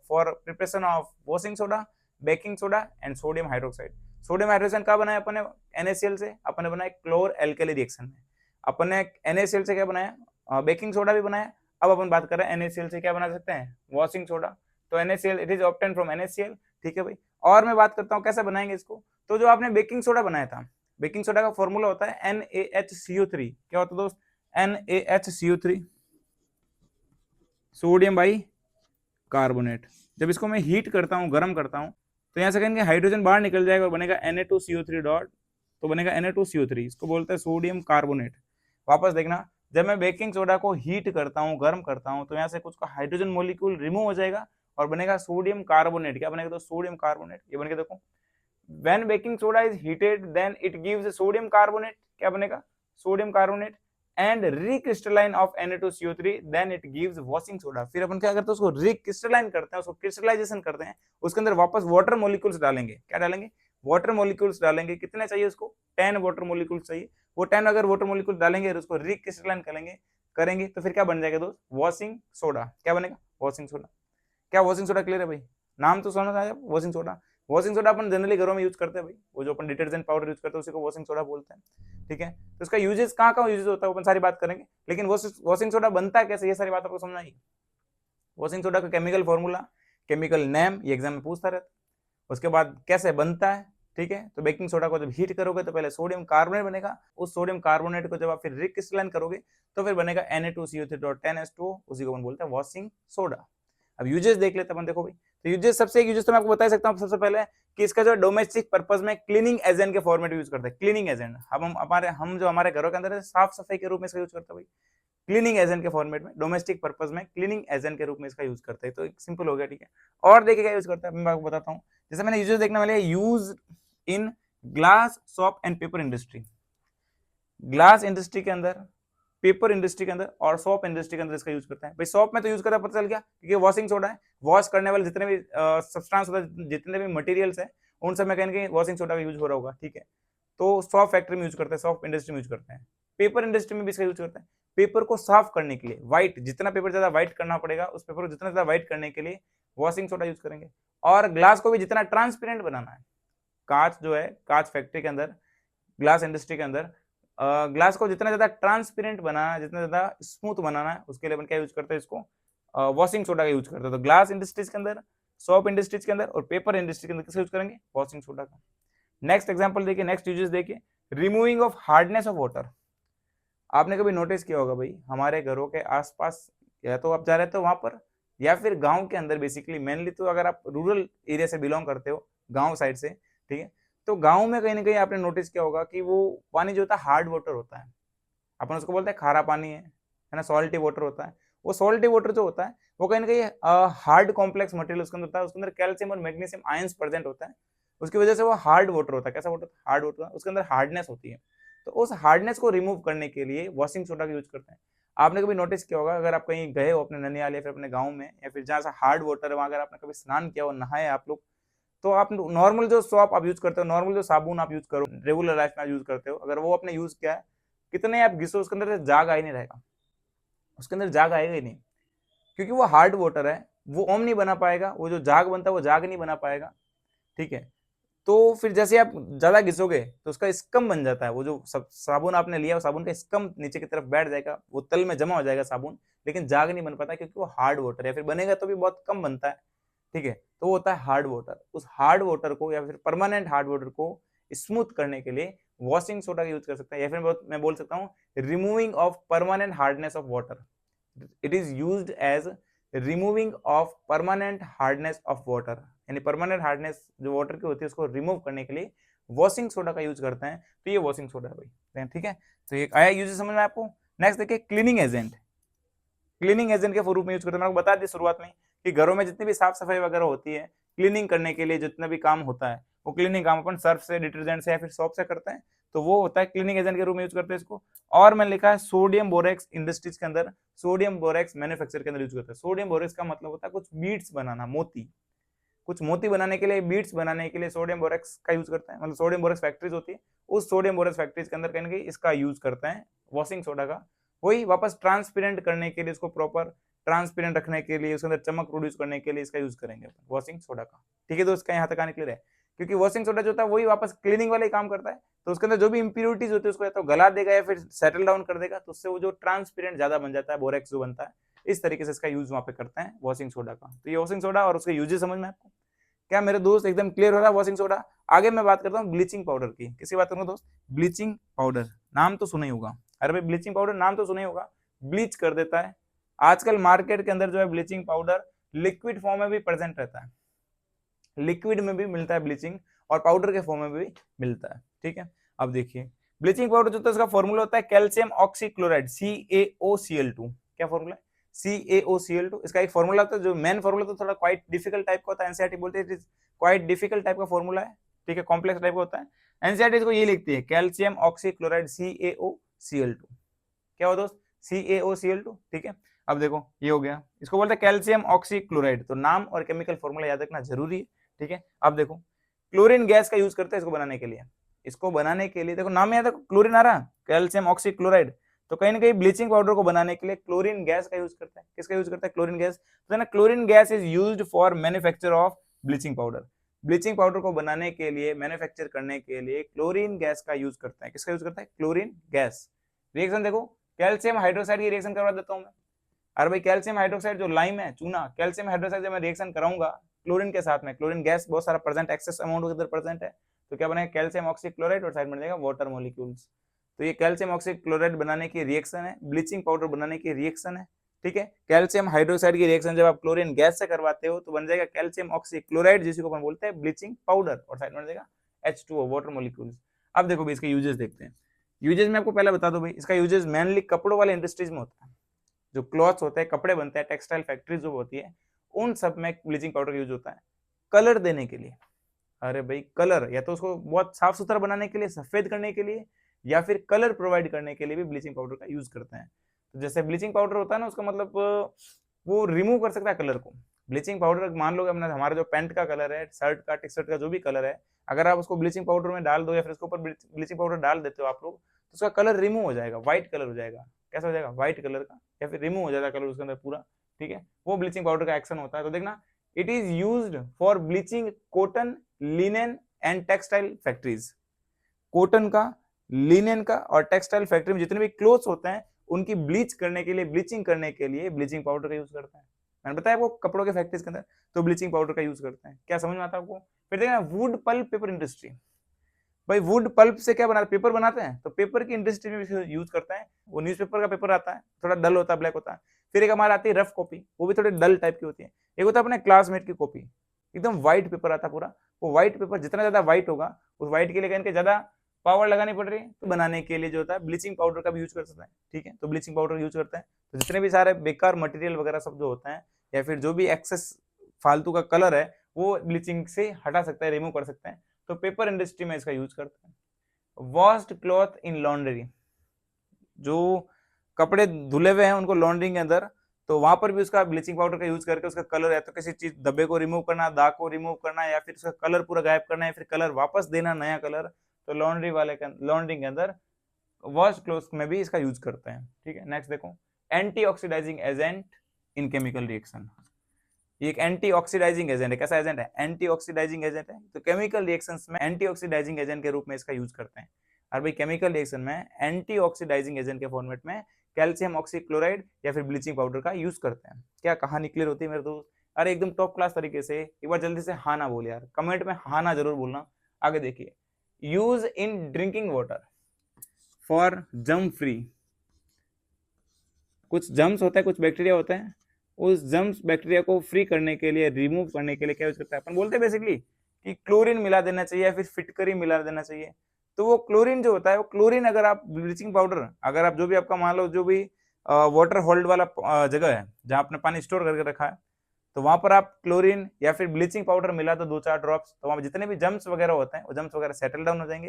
for preparation of washing soda, baking soda and sodium hydroxide. Sodium hydroxide कहाँ बनाया अपन ने? NaCl से। अपन ने बनाया क्लोर एल्कली रिएक्शन में। अपन ने NaCl से क्या बनाया? बेकिंग सोडा भी बनाया। अब अपन बात कर रहे हैं NaCl से क्या बना सकते हैं? Washing soda. तो NaCl, it is obtain from NaCl। ठीक है भाई। और मैं बात करता हूँ कैसे बनाएंगे इसको। तो जो आपने बेकिंग सोडा बनाया था, बेकिंग सोडा का फॉर्मूला होता है NaHCO3। क्या होता है दोस्त? NaHCO3, sodium by carbonate. जब इसको मैं हीट करता हूँ, गर्म करता हूँ, तो यहाँ से कहेंगे हाइड्रोजन बाहर निकल जाएगा और बनेगा Na2CO3 डॉट। तो बनेगा Na2CO3, इसको बोलते हैं सोडियम कार्बोनेट। वापस देखना, जब मैं बेकिंग सोडा को हीट करता हूँ, गर्म करता हूँ, तो यहाँ से कुछ का हाइड्रोजन मोलिक्यूल रिमूव हो जाएगा और बनेगा सोडियम कार्बोनेट। क्या बनेगा? तो सोडियम कार्बोनेट। ये बनेगा, देखो, when baking soda is heated then it gives sodium carbonate। क्या बनेगा? Sodium carbonate. And recrystalline of Na2CO3 then it gives washing soda। फिर अपन क्या करते हैं? उसको रिक्रिस्टलाइन करते हैं, उसको क्रिस्टलाइजेशन करते हैं, उसके अंदर वापस वाटर मॉलिक्यूल्स डालेंगे। क्या डालेंगे? वाटर मॉलिक्यूल्स डालेंगे। कितने चाहिए उसको? 10 वाटर मॉलिक्यूल्स चाहिए। वो 10 अगर वाटर मॉलिक्यूल डालेंगे और उसको रिक्रिस्टलाइन करेंगे तो फिर क्या बन जाएगा दोस्त? Washing soda. क्या बनेगा? Washing soda. क्या वॉशिंग सोडा क्लियर है भाई? नाम तो सुना था वॉशिंग सोडा। वॉशिंग सोडा अपन जनरली घरों में यूज करते हैं भाई, वो जो अपन डिटर्जेंट पाउडर यूज करते हैं उसी को वॉशिंग सोडा बोलते हैं। ठीक है। तो इसका यूजेस कहाँ यूजेस होता है अपन सारी बात करेंगे, लेकिन वॉशिंग सोडा बनता है कैसे, ये सारी बात आपको समझ आई। वॉशिंग सोडा का केमिकल फॉर्मूला, केमिकल नेम, ये एग्जाम में पूछता रहता है। उसके बाद कैसे बनता है। ठीक है। तो बेकिंग सोडा को जब हीट करोगे तो पहले सोडियम कार्बोनेट बनेगा। उस सोडियम कार्बोनेट को जब आप फिर रिक्रिस्टलाइन करोगे तो फिर बनेगा Na2CO3.10H2। उसी को अपन बोलते हैं वॉशिंग सोडा। अब यूजेस देख लेते हैं अपन। देखो भाई, तो यूजेस, सबसे एक यूजेस तो मैं आपको बता सकता हूँ सबसे पहले कि इसका जो डोमेस्टिक पर्पस में क्लीनिंग एजेंट के फॉर्मेट यूज करते हैं। क्लीनिंग एजेंट, हम जो हमारे घरों के अंदर है साफ सफाई के रूप में इसका यूज करते हैं भाई। क्लीनिंग एजेंट के फॉर्मेट में, डोमेस्टिक पर्पस में क्लीनिंग एजेंट के रूप में इसका यूज करते हैं। तो एक सिंपल हो गया। ठीक है। और देखिए क्या यूज करता है, मैं आपको बताता हूँ। जैसे मैंने यूजेस देखने वाले, use in glass, shop and paper industry. Glass industry के अंदर, पेपर इंडस्ट्री के अंदर और सॉप इंडस्ट्री के अंदर इसका यूज करते हैं भाई। सॉप में तो यूज करता है, पता चल गया, क्योंकि वॉशिंग सोडा है। वॉश करने वाले जितने भी सब्सटेंस होता है, जितने भी मटेरियल्स है, उन सब में कहीं ना कहीं वॉशिंग सोडा का यूज हो रहा होगा। ठीक है। तो सॉप फैक्ट्री में यूज करते हैं, सॉप इंडस्ट्री में यूज करते हैं। पेपर इंडस्ट्री में भी इसका यूज करते हैं। पेपर को साफ करने के लिए, व्हाइट, जितना पेपर ज्यादा व्हाइट करना पड़ेगा, उस पेपर को जितना ज्यादा व्हाइट करने के लिए वॉशिंग सोडा यूज करेंगे। और ग्लास को भी जितना ट्रांसपेरेंट बनाना है, कांच जो है, कांच फैक्ट्री के अंदर, ग्लास इंडस्ट्री के अंदर ग्लास को जितना ज्यादा ट्रांसपेरेंट बनाना, जितना ज्यादा स्मूथ बनाना है, उसके लिए अपन क्या यूज करते हैं? इसको वॉशिंग सोडा का यूज करते हैं। तो ग्लास इंडस्ट्रीज के अंदर, सॉप इंडस्ट्रीज के अंदर और पेपर इंडस्ट्री के अंदर किसका यूज करेंगे? वॉशिंग सोडा का। नेक्स्ट एग्जांपल देखिए, नेक्स्ट यूजेस देखिए, removing of hardness of water. आपने कभी नोटिस किया होगा भाई, हमारे घरों के आसपास या तो आप जा रहे थे वहां पर, या फिर गांव के अंदर, बेसिकली मेनली तो अगर आप रूरल एरिया से बिलोंग करते हो, गांव साइड से, ठीक है, तो गांव में कहीं ना कहीं आपने नोटिस किया होगा कि वो पानी जो होता है हार्ड वाटर होता है। अपन उसको बोलते हैं खारा पानी है ना, सॉल्टी वाटर होता है। वो सॉल्टी वाटर जो होता है वो कहीं ना कहीं हार्ड कॉम्प्लेक्स मटेरियल उसके अंदर होता है, उसके अंदर कैल्शियम और मैग्नीशियम आयंस प्रेजेंट होता है। उसकी वजह से वो हार्ड वाटर होता है। कैसा वाटर? हार्ड वाटर, उसके अंदर हार्डनेस होती है। तो उस हार्डनेस को रिमूव करने के लिए वॉशिंग सोडा का यूज करते हैं। आपने कभी नोटिस किया होगा, अगर आप कहीं गए हो अपने ननियाल या फिर अपने गाँव में, या फिर जहाँ से हार्ड वाटर है वहां अगर आपने कभी स्नान किया हो, नहाए आप लोग, तो आप नॉर्मल जो सॉप आप यूज करते हो, नॉर्मल जो साबुन आप यूज करो, रेगुलर लाइफ में यूज करते हो, अगर वो आपने यूज किया है, कितने आप घिसो उसके अंदर जाग आ ही नहीं रहेगा, उसके अंदर जाग आएगा ही नहीं, क्योंकि वो हार्ड वाटर है। वो ओम नहीं बना पाएगा, वो जो जाग बनता है वो जाग नहीं बना पाएगा। ठीक है। तो फिर जैसे आप ज्यादा घिसोगे तो उसका स्कम बन जाता है। वो जो साबुन आपने लिया, वो साबुन का स्कम नीचे की तरफ बैठ जाएगा, वो तल में जमा हो जाएगा साबुन, लेकिन जाग नहीं बन पाता क्योंकि वो हार्ड वाटर है। फिर बनेगा तो भी बहुत कम बनता है। ठीक है। तो वो होता है हार्ड वाटर। उस हार्ड वाटर को या फिर परमानेंट हार्ड वाटर को स्मूथ करने के लिए वॉशिंग सोडा का यूज कर सकते हैं, या फिर मैं बोल सकता हूँ removing of permanent hardness of water, it is used as removing of permanent hardness of water, यानी परमानेंट हार्डनेस जो वाटर की होती है उसको रिमूव करने के लिए वॉशिंग सोडा का यूज करते हैं, तो ये वॉशिंग सोडा है भाई, ठीक है। तो ये आया यूजेस समझ में आपको। नेक्स्ट देखिए क्लीनिंग एजेंट, क्लीनिंग एजेंट के रूप में यूज करते हैं, मैंने आपको बता दिया शुरुआत में कि घरों में जितनी भी साफ सफाई वगैरह होती है, क्लीनिंग करने के लिए जितना भी काम होता है वो क्लीनिंग काम अपन सर्फ से, डिटर्जेंट से या फिर सोप से करते हैं, तो वो होता है क्लीनिंग एजेंट के रूप में यूज करते हैं इसको। और मैंने लिखा है सोडियम बोरेक्स इंडस्ट्रीज के अंदर, सोडियम बोरेक्स मैन्युफैक्चर के अंदर यूज करते हैं। सोडियम बोरेक्स का मतलब होता है कुछ बीड्स बनाना, मोती, कुछ मोती बनाने के लिए, बीड्स बनाने के लिए सोडियम बोरेक्स का यूज करते हैं, मतलब सोडियम बोरेक्स फैक्ट्रीज होती है, उस सोडियम बोरेक्स फैक्ट्रीज के अंदर कहीं ना कहीं इसका यूज करते हैं वॉशिंग सोडा का, वही वापस ट्रांसपेरेंट करने के लिए, इसको प्रॉपर ट्रांसपेरेंट रखने के लिए, उसके अंदर चमक प्रोड्यूस करने के लिए इसका यूज करेंगे वॉशिंग सोडा का, ठीक है दोस्त, का यहाँ तक आने क्लियर है। क्योंकि वॉशिंग सोडा जो होता है वही वापस क्लीनिंग वाला ही काम करता है, तो उसके अंदर जो भी इंप्योरिटीज होती है उसको या तो गला देगा या फिर सेटल डाउन कर देगा, तो उससे वो जो ट्रांसपेरेंट ज्यादा बन जाता है, बोरेक्स जो बनता है, इस तरीके से इसका यूज वहां पे करते हैं वॉशिंग सोडा का। तो ये वॉशिंग सोडा और उसके यूजेस समझ में आपको, क्या मेरे दोस्त एकदम क्लियर हो रहा है वॉशिंग सोडा। आगे मैं बात करता हूँ ब्लीचिंग पाउडर की, किसकी बात करूंगा दोस्त, ब्लीचिंग पाउडर, नाम तो सुना ही होगा, अरे भाई ब्लीचिंग पाउडर नाम तो सुना ही होगा, ब्लीच कर देता है। आजकल मार्केट के अंदर जो है ब्लीचिंग पाउडर लिक्विड फॉर्म में भी प्रेजेंट रहता है, लिक्विड में भी मिलता है ब्लीचिंग, और पाउडर के फॉर्म में भी मिलता है, ठीक है। अब देखिए ब्लीचिंग पाउडर जो होता है उसका फॉर्मूला होता है कैल्शियम ऑक्सीक्लोराइड, CaOCl2, क्या फॉर्मूला है, CaOCl2, इसका एक फॉर्मूला होता है, जो मेन फॉर्मूला तो थोड़ा क्वाइट डिफिकल्ट टाइप का होता है, एनसीईआरटी बोलते हैं it is quite difficult type का फॉर्मूला है, ठीक है, कॉम्प्लेक्स टाइप का होता है। एनसीईआरटी इसको ये लिखती है कैल्शियम ऑक्सीक्लोराइड CaOCl2, क्या हो दोस्त, CaOCl2, ठीक है। अब देखो ये हो गया, इसको बोलते हैं कैल्शियम ऑक्सीक्लोराइड, तो नाम और केमिकल फॉर्मूला याद रखना जरूरी है, ठीक है। अब देखो क्लोरीन गैस का यूज करते हैं इसको बनाने के लिए, इसको बनाने के लिए देखो नाम में याद है, क्लोरीन आ रहा, कैल्शियम ऑक्सीक्लोराइड, तो कहीं ना कहीं ब्लीचिंग पाउडर को बनाने के लिए क्लोरीन गैस का यूज करता है, किसका यूज करता है, क्लोरीन गैस, तो ना chlorine gas is used for manufacture of bleaching powder, bleaching powder को बनाने के लिए, मैन्युफैक्चर करने के लिए क्लोरीन गैस का यूज करता है, किसका यूज करता है, क्लोरीन गैस। रिएक्शन देखो कैल्शियम हाइड्रोक्साइड की रिएक्शन करवा देता हूं मैं, अरे भाई कैल्शियम हाइड्रोक्साइड जो लाइम है, चूना, कैल्शियम हाइड्रोक्साइड जब मैं रिएक्शन कराऊंगा क्लोरीन के साथ में, क्लोरीन गैस बहुत सारा प्रेजेंट, एक्सेस अमाउंट उधर प्रेजेंट है, तो क्या बनेगा कैल्शियम ऑक्सीक्लोराइड और साइड में जाएगा वाटर मॉलिक्यूल्स, तो ये कैल्शियम ऑक्सीक्लोराइड बनाने की रिएक्शन है, ब्लीचिंग पाउडर बनाने की रिएक्शन है, ठीक है। कैल्शियम हाइड्रोक्साइड की रिएक्शन जब आप क्लोरीन गैस से करवाते हो तो बन जाएगा कैल्शियम ऑक्सीक्लोराइड, जिसको अपन बोलते हैं ब्लीचिंग पाउडर, और साइड में जाएगा H2O वाटर मॉलिक्यूल्स। अब देखो भाई इसके यूजेस देखते हैं, यूजेस में आपको पहले बता दो भाई, इसका यूजेस मेनली कपड़ों वाले इंडस्ट्रीज में होता है, जो क्लॉथ्स होते हैं, कपड़े बनते हैं, टेक्सटाइल फैक्ट्रीज जो होती है, उन सब में ब्लीचिंग पाउडर का यूज होता है कलर देने के लिए, अरे भाई कलर, या तो उसको बहुत साफ सुथरा बनाने के लिए, सफेद करने के लिए, या फिर कलर प्रोवाइड करने के लिए भी ब्लीचिंग पाउडर का यूज करते हैं। तो जैसे ब्लीचिंग पाउडर होता है ना, उसका मतलब वो रिमूव कर सकता है कलर को, ब्लीचिंग पाउडर मान लो अपना हमारा जो पैंट का कलर है, शर्ट का, टी शर्ट का जो भी कलर है, अगर आप उसको ब्लीचिंग पाउडर में डाल दो या फिर उसके ऊपर ब्लीचिंग पाउडर डाल देते हो आप लोग, तो उसका कलर रिमूव हो जाएगा, व्हाइट कलर हो जाएगा, कैसा हो जाएगा, व्हाइट कलर का, या फिर रिमूव हो जाएगा कलर उसके अंदर पूरा, ठीक है, वो ब्लीचिंग पाउडर का एक्शन होता है। तो देखना it is used for bleaching cotton, linen and textile factories, cotton का, लिनेन का और टेक्सटाइल फैक्ट्री में जितने भी क्लोथ्स होते हैं उनकी ब्लीच करने के लिए, ब्लीचिंग करने के लिए ब्लीचिंग पाउडर का यूज करते हैं। मैंने बताया आपको कपड़ों के फैक्ट्रीज के अंदर तो ब्लीचिंग पाउडर का यूज करते हैं, क्या समझ में आता है आपको। फिर देखना वुड पल्प पेपर इंडस्ट्री, भाई वुड पल्प से क्या बनाते, पेपर बनाते हैं, तो पेपर की इंडस्ट्री में भी यूज करते हैं, वो न्यूज़पेपर का पेपर आता है, थोड़ा डल होता है, ब्लैक होता है। फिर एक हमारा आती है रफ कॉपी, वो भी थोड़ी डल टाइप की होती है। एक होता है अपने क्लासमेट की कॉपी, एकदम व्हाइट पेपर आता है पूरा, वो व्हाइट पेपर जितना ज्यादा व्हाइट होगा, उस व्हाइट के लिए इनके ज्यादा पावर लगानी पड़ रही है, तो बनाने के लिए जो होता है ब्लीचिंग पाउडर का भी यूज कर सकता है, ठीक है, तो ब्लीचिंग पाउडर यूज करते हैं। तो जितने भी सारे बेकार मटेरियल वगैरह सब जो होते हैं, या फिर जो भी एक्सेस फालतू का कलर है, वो ब्लीचिंग से हटा सकता है, रिमूव कर सकते हैं, तो पेपर इंडस्ट्री में इसका यूज करते हैं। वॉश्ड क्लॉथ इन लॉन्ड्री, जो कपड़े धुले हुए हैं उनको लॉन्ड्री के अंदर, तो वहां पर भी उसका ब्लीचिंग पाउडर का यूज करके उसका कलर, या तो किसी चीज धब्बे को रिमूव करना, दाग को रिमूव करना, या फिर उसका कलर पूरा गायब करना, या फिर कलर वापस देना, नया कलर, तो लॉन्ड्री के अंदर वॉश क्लोथ में भी इसका यूज करते हैं, ठीक है। नेक्स्ट देखो एंटीऑक्सीडाइजिंग एजेंट इन केमिकल रिएक्शन, ये एक एंटीऑक्सीडाइजिंग एजेंट है, कैसा एजेंट है, एंटीऑक्सीडाइजिंग एजेंट है, तो केमिकल रिएक्शंस में एंटीऑक्सीडाइजिंग एजेंट के रूप में इसका यूज करते हैं। और भाई केमिकल रिएक्शन में एंटीऑक्सीडाइजिंग एजेंट के फॉर्मेट में कैल्शियम ऑक्सीक्लोराइड या फिर ब्लीचिंग पाउडर का यूज करते हैं। क्या कहानी क्लियर होती है मेरे दोस्त, अरे एकदम टॉप क्लास तरीके से, एक बार जल्दी से हाँ ना बोले यार, कमेंट में हाँ ना जरूर बोलना। आगे देखिए use in drinking water for germ free. कुछ जर्म्स होते हैं, कुछ बैक्टीरिया होते हैं, उस जर्म्स बैक्टीरिया को फ्री करने के लिए, रिमूव करने के लिए क्या यूज करता है, अपन बोलते हैं बेसिकली कि क्लोरीन मिला देना चाहिए या फिर फिटकरी मिला देना चाहिए। तो वो क्लोरीन जो होता है, वो क्लोरीन अगर आप ब्लीचिंग पाउडर, अगर आप जो भी आपका मान लो जो भी वाटर होल्ड वाला जगह है जहां आपने पानी स्टोर करके रखा है, तो वहां पर आप क्लोरीन या फिर ब्लीचिंग पाउडर मिला दो 2-4 ड्रॉप्स, तो वहां जितने भी जम्स वगैरह होते हैं वो जम्स वगैरह सेटल डाउन हो जाएंगे।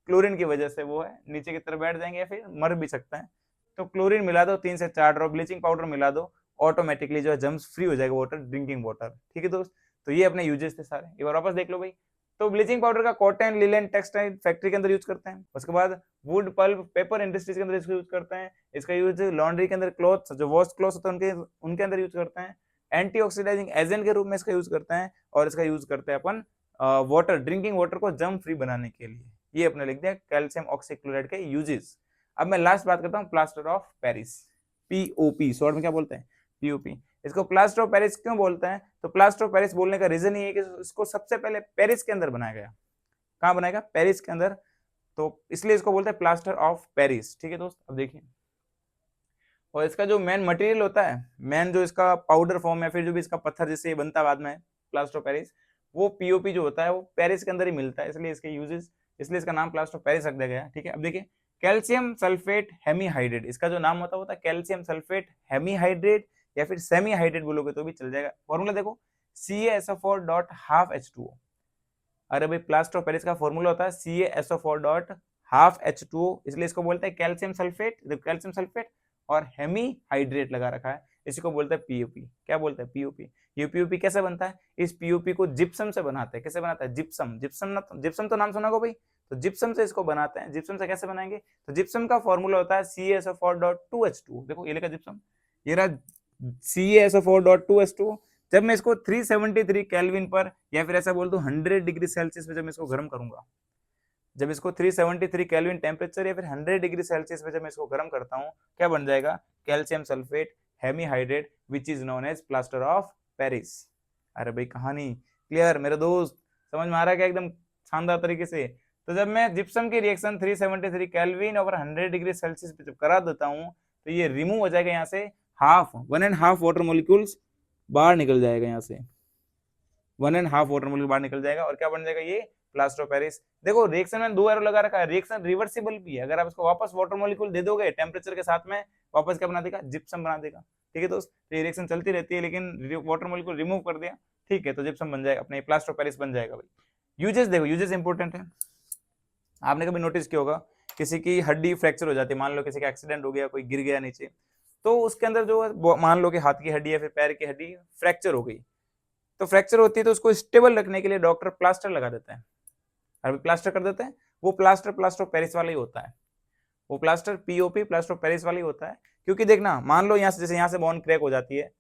क्लोरीन की वजह से वो है नीचे की तरफ बैठ जाएंगे या फिर मर भी सकता है। तो क्लोरीन मिला दो 3 से 4 ड्रॉप, ब्लीचिंग पाउडर मिला दो, ऑटोमेटिकली जो है जम्स फ्री हो जाएगा वाटर, ड्रिंकिंग वाटर। ठीक है दोस्त, तो ये अपने यूजेस थे सारे, एक बार वापस देख लो भाई। तो ब्लीचिंग पाउडर का कॉटन, लिलेन, टेक्सटाइल फैक्ट्री के अंदर यूज करते हैं। उसके बाद वुड, पल्प, पेपर इंडस्ट्रीज के अंदर इसको यूज करते हैं। इसका यूज लॉन्ड्री के अंदर, क्लॉथ जो वॉश क्लॉथ होते हैं उनके अंदर यूज करते हैं। एंटीऑक्सीडाइजिंग एजेंट के रूप में इसका यूज करते हैं, और इसका यूज करते हैं अपन वाटर, ड्रिंकिंग वाटर को जर्म फ्री बनाने के लिए। ये अपने लिख दिया कैल्शियम ऑक्सीक्लोराइड के यूजेस। अब मैं लास्ट बात करता हूँ plaster of Paris, POP, short में क्या बोलते हैं, पीओपी। इसको प्लास्टर ऑफ पेरिस क्यों बोलते हैं, तो प्लास्टर ऑफ पेरिस बोलने का रीजन ये है कि इसको सबसे पहले पेरिस के अंदर बनाया गया। कहाँ बनाएगा, पेरिस के अंदर, तो इसलिए इसको बोलते हैं प्लास्टर ऑफ पेरिस। ठीक है दोस्त, अब देखिए, और इसका जो मेन मटेरियल होता है, मेन जो इसका पाउडर फॉर्म है, फिर जो भी इसका पत्थर जिससे बनता है बाद में प्लास्टर ऑफ पेरिस, वो पीओपी जो होता है वो पेरिस के अंदर ही मिलता है, इसलिए इसके यूजेस, इसलिए इसका नाम प्लास्टर ऑफ पेरिस रख दिया गया। ठीक है, अब देखिए कैल्शियम सल्फेट हेमीहाइड्रेट, इसका जो नाम होता है कैल्शियम सल्फेट हेमीहाइड्रेट, या फिर सेमी हाइड्रेट बोलोगे तो भी चल जाएगा। फॉर्मूला देखो, CaSO4.12H2O। अरे भाई प्लास्टर ऑफ पेरिस का फॉर्मूला होता है CaSO4.12H2O, इसलिए इसको बोलते हैं कैल्शियम सल्फेट, कैल्शियम सल्फेट और हेमी हाइड्रेट लगा रखा है, इसी को बोलते हैं पीओपी। क्या बोलते हैं, पीओपी। ये पीओपी कैसे बनता है, इस पीओपी को जिप्सम से बनाते हैं। कैसे बनाता है, जिप्सम, जिप्सम ना, जिप्सम तो नाम सुना होगा भाई, तो जिप्सम से इसको बनाते हैं। जिप्सम से कैसे बनाएंगे, तो जिप्सम का फॉर्मूला होता है CaSO4.2H2O। देखो ये लिखा जिप्सम, ये रहा CaSO4.2H2O। जब मैं इसको 373 केल्विन पर, या फिर ऐसा बोल दूं 100 डिग्री सेल्सियस में जब मैं इसको गर्म करूंगा, जब इसको 373 केल्विन टेम्परेचर या फिर 100 डिग्री सेल्सियस में जब मैं इसको गर्म करता हूँ, क्या बन जाएगा, calcium sulphate hemihydrate, which is known as plaster of Paris. अरे भाई कहानी क्लियर मेरे दोस्त, समझ में आ रहा है क्या, एकदम शानदार तरीके से। तो जब मैं जिप्सम की reaction 373 kelvin over 100 degree Celsius पे जब करा देता हूँ, तो ये रिमूव हो जाएगा यहाँ से, 1.5 वाटर मोलिक्यूल्स बाहर निकल जाएगा, यहाँ से 1.5 वाटर मोलिक्यूल बाहर निकल जाएगा, और क्या बन जाएगा, ये प्लास्टर ऑफ पेरिस। देखो रिएक्शन में 2 एरो लगा रखा है, रिएक्शन रिवर्सिबल भी है, अगर आप इसको वापस वाटर मोलिक्यूल दे दोगे टेम्परेचर के साथ में, वापस क्या बना देगा, जिप्सम बना देगा। ठीक है दोस्त, ये रिएक्शन चलती रहती है, लेकिन वाटर मोलिक्यूल रिमूव कर दिया, ठीक है, तो जिप्सम बन जाएगा, अपने प्लास्टर ऑफ पेरिस बन जाएगा भाई। यूजेस देखो, यूजेस इंपॉर्टेंट है। आपने कभी नोटिस किया होगा, किसी की हड्डी फ्रैक्चर हो जाती है, मान लो किसी का एक्सीडेंट हो गया, कोई गिर गया नीचे, तो उसके अंदर जो मान लो कि हाथ की हड्डी या फिर पैर की हड्डी फ्रैक्चर हो गई, तो फ्रैक्चर होती है तो उसको स्टेबल रखने के लिए डॉक्टर प्लास्टर लगा देते हैं, अभी प्लास्टर कर देते हैं। वो प्लास्टर प्लास्टर ऑफ पेरिस वाला ही होता है, वो plaster POP plaster of Paris वाला ही होता है। क्योंकि देखना, मान लो यहाँ से, जैसे यहाँ से बोन क्रैक हो जाती है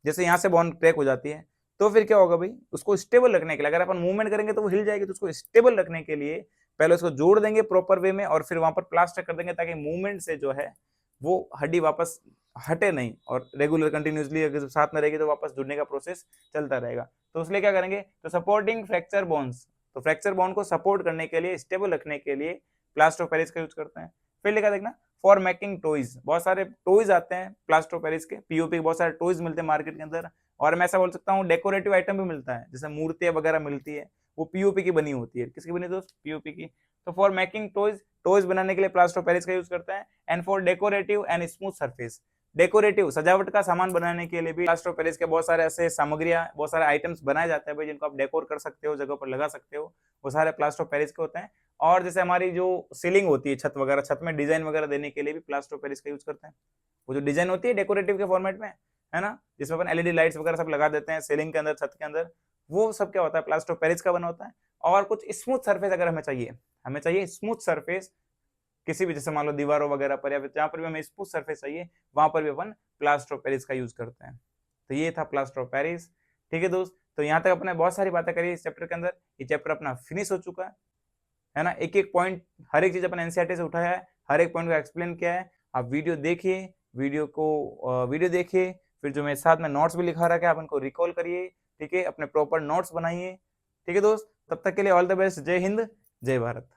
जैसे यहाँ से बोन क्रैक हो जाती है, तो फिर क्या होगा भाई, उसको स्टेबल रखने के लिए, अगर अपन मूवमेंट करेंगे तो वो हिल जाएगी, तो उसको स्टेबल रखने के लिए पहले उसको जोड़ देंगे प्रॉपर वे में, और फिर वहां पर प्लास्टर कर देंगे, ताकि मूवमेंट से जो है वो हड्डी वापस हटे नहीं, और रेगुलर कंटिन्यूसली अगर साथ में रहेगी तो वापस जुड़ने का प्रोसेस चलता रहेगा। तो उसलिए क्या करेंगे, तो सपोर्टिंग फ्रैक्चर बोन्स, तो फ्रैक्चर बोन को सपोर्ट करने के लिए, स्टेबल रखने के लिए प्लास्टर ऑफ पेरिस का यूज करते हैं। फिर लिखा देखना, फॉर मेकिंग टॉयज, बहुत सारे टॉयज आते हैं प्लास्टर ऑफ पेरिस के, पीओपी के बहुत सारे टॉयज मिलते हैं मार्केट के अंदर, और मैं ऐसा बोल सकता हूँ डेकोरेटिव आइटम भी मिलता है, जैसे मूर्तियां वगैरह मिलती है, वो पीओपी की बनी होती है। किसकी बनी दोस्त, पीओपी की। तो फॉर मेकिंग टॉयज, टॉयज बनाने के लिए प्लास्टर ऑफ पेरिस का यूज करते हैं। And for decorative and smooth surface, decorative सजावट का सामान बनाने के लिए भी प्लास्टर ऑफ पेरिस के बहुत सारे ऐसे सामग्रियां, बहुत सारे आइटम्स बनाए जाते हैं भाई, जिनको आप डेकोर कर सकते हो, जगह पर लगा सकते हो, वो सारे प्लास्टर ऑफ पेरिस के होते हैं। और जैसे हमारी जो सीलिंग होती है, छत वगैरह, छत में डिजाइन वगैरह देने के लिए भी प्लास्टर ऑफ पेरिस का यूज करते हैं। वो जो डिजाइन होती है डेकोरेटिव के फॉर्मेट में, है ना, जिसमें अपन एलईडी लाइट्स वगैरह सब लगा देते हैं सीलिंग के अंदर, छत के अंदर, वो सब क्या होता है, प्लास्टर ऑफ पेरिस का बना होता है। और कुछ स्मूथ सरफेस अगर हमें चाहिए स्मूथ सरफेस, किसी भी, जैसे मान लो दीवारों वगैरह पर, या फिर जहां पर भी हमें स्मूथ सरफेस चाहिए, वहां पर भी अपन प्लास्टर ऑफ पेरिस का यूज करते हैं। तो ये था प्लास्टर ऑफ पेरिस। ठीक है दोस्त, तो यहाँ तक अपने बहुत सारी बातें करी इस चैप्टर के अंदर। ये चैप्टर अपना फिनिश हो चुका है ना, एक एक पॉइंट, हर एक चीज अपन एनसीईआरटी से उठाया है, हर एक पॉइंट को एक्सप्लेन किया है। आप वीडियो देखिए, वीडियो देखिए, फिर जो मेरे साथ में नोट्स भी लिखा रखा है, आप उनको रिकॉल करिए, ठीक है, अपने प्रॉपर नोट्स बनाइए, ठीक है दोस्त, तब तक के लिए ऑल द बेस्ट, जय हिंद जय भारत।